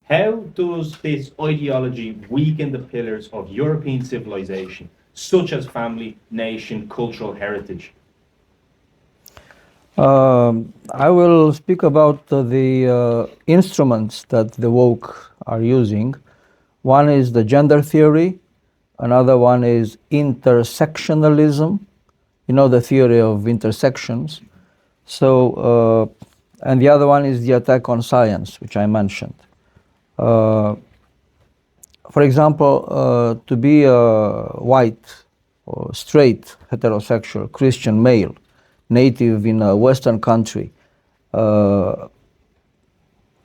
How does this ideology weaken the pillars of European civilization, such as family, nation, cultural heritage? I will speak about the instruments that the woke are using. One is the gender theory, another one is intersectionalism, you know, the theory of intersections. And the other one is the attack on science, which I mentioned. Uh, for example, to be a white or straight heterosexual Christian male native in a Western country uh,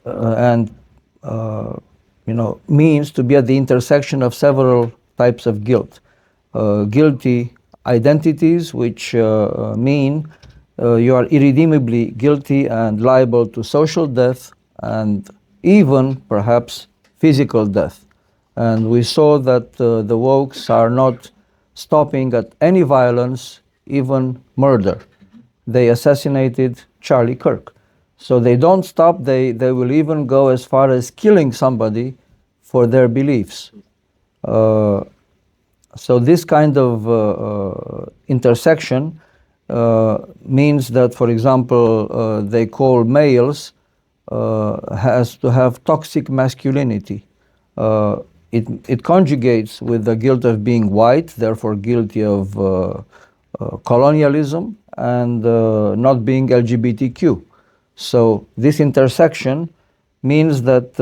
and means to be at the intersection of several types of guilt. Guilty identities, which mean you are irredeemably guilty and liable to social death and even perhaps physical death. And we saw that the wokes are not stopping at any violence, even murder. They assassinated Charlie Kirk. So they don't stop, they will even go as far as killing somebody for their beliefs. So this kind of intersection means that, for example, they call males has to have toxic masculinity. It conjugates with the guilt of being white, therefore guilty of colonialism and not being LGBTQ. So this intersection means that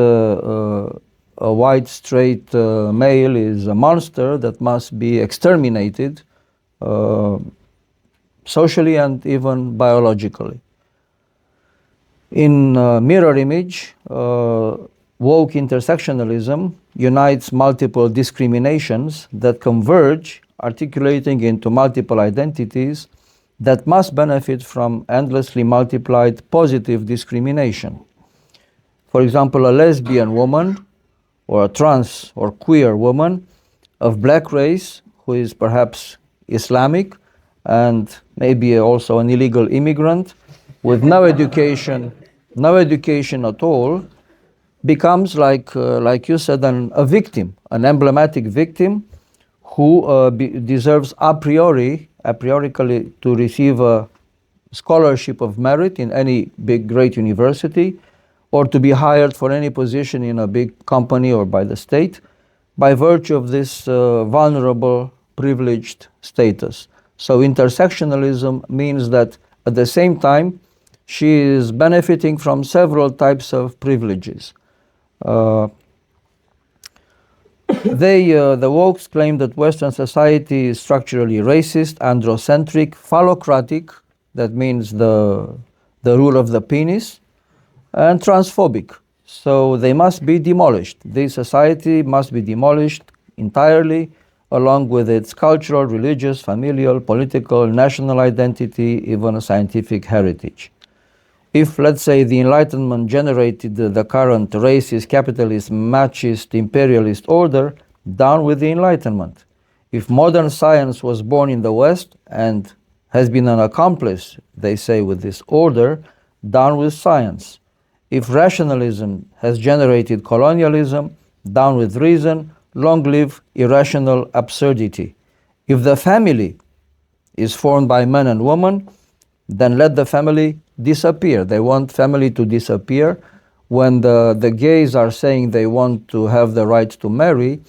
a white straight male is a monster that must be exterminated socially and even biologically. In mirror image, woke intersectionalism unites multiple discriminations that converge, articulating into multiple identities that must benefit from endlessly multiplied positive discrimination. For example, a lesbian woman or a trans or queer woman of black race who is perhaps Islamic and maybe also an illegal immigrant with no education at all, becomes like you said, a victim, an emblematic victim who deserves a priori to receive a scholarship of merit in any big great university, or to be hired for any position in a big company or by the state, by virtue of this vulnerable, privileged status. So intersectionalism means that at the same time, she is benefiting from several types of privileges. The wokes claim that Western society is structurally racist, androcentric, phallocratic, that means the rule of the penis, and transphobic. So they must be demolished. This society must be demolished entirely, along with its cultural, religious, familial, political, national identity, even scientific heritage. If, let's say, the Enlightenment generated the current racist, capitalist, machist, imperialist order, down with the Enlightenment. If modern science was born in the West and has been an accomplice, they say, with this order, down with science. If rationalism has generated colonialism, down with reason, long live irrational absurdity. If the family is formed by man and woman, then let the family disappear. They want family to disappear. When the gays are saying they want to have the right to marry,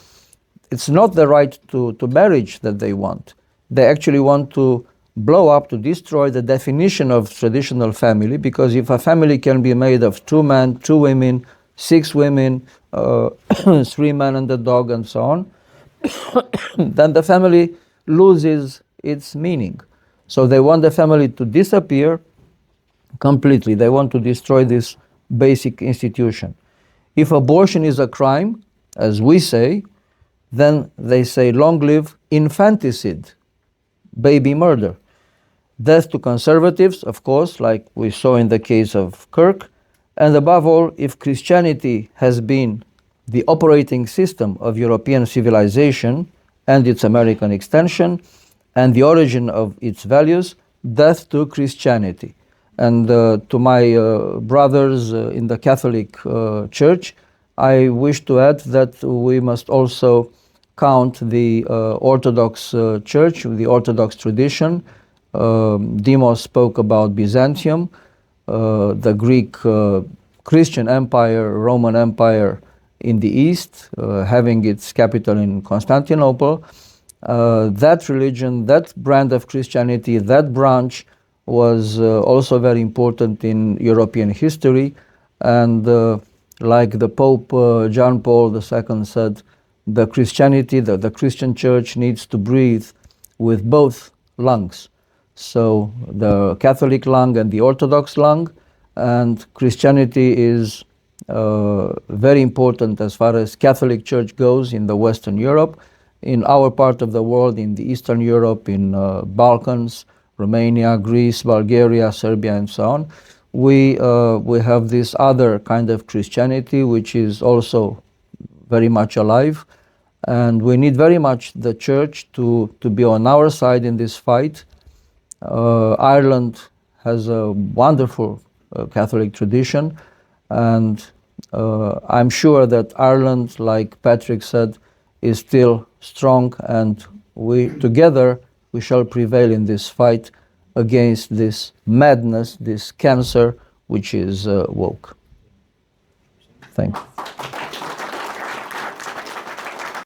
it's not the right to marriage that they want. They actually want to blow up, to destroy the definition of traditional family, because if a family can be made of 2 men, 2 women, 6 women, 3 men and a dog and so on, then the family loses its meaning. So they want the family to disappear completely. They want to destroy this basic institution. If abortion is a crime, as we say, then they say long live infanticide, baby murder. Death to conservatives, of course, like we saw in the case of Kirk. And above all, if Christianity has been the operating system of European civilization and its American extension, and the origin of its values, death to Christianity. And to my brothers in the Catholic Church, I wish to add that we must also count the Orthodox Church, the Orthodox tradition. Demos spoke about Byzantium, the Greek Christian Empire, Roman Empire in the East, having its capital in Constantinople. That religion, that brand of Christianity, that branch was also very important in European history. And like the Pope John Paul II said, the Christianity, the Christian church needs to breathe with both lungs. So the Catholic lung and the Orthodox lung, and Christianity is very important as far as Catholic Church goes in the Western Europe. In our part of the world, in the Eastern Europe, in Balkans, Romania, Greece, Bulgaria, Serbia, and so on, we have this other kind of Christianity which is also very much alive, and we need very much the Church to be on our side in this fight. Ireland has a wonderful Catholic tradition, and I'm sure that Ireland, like Patrick said, is still strong, and together we shall prevail in this fight against this madness, this cancer, which is woke. Thank you.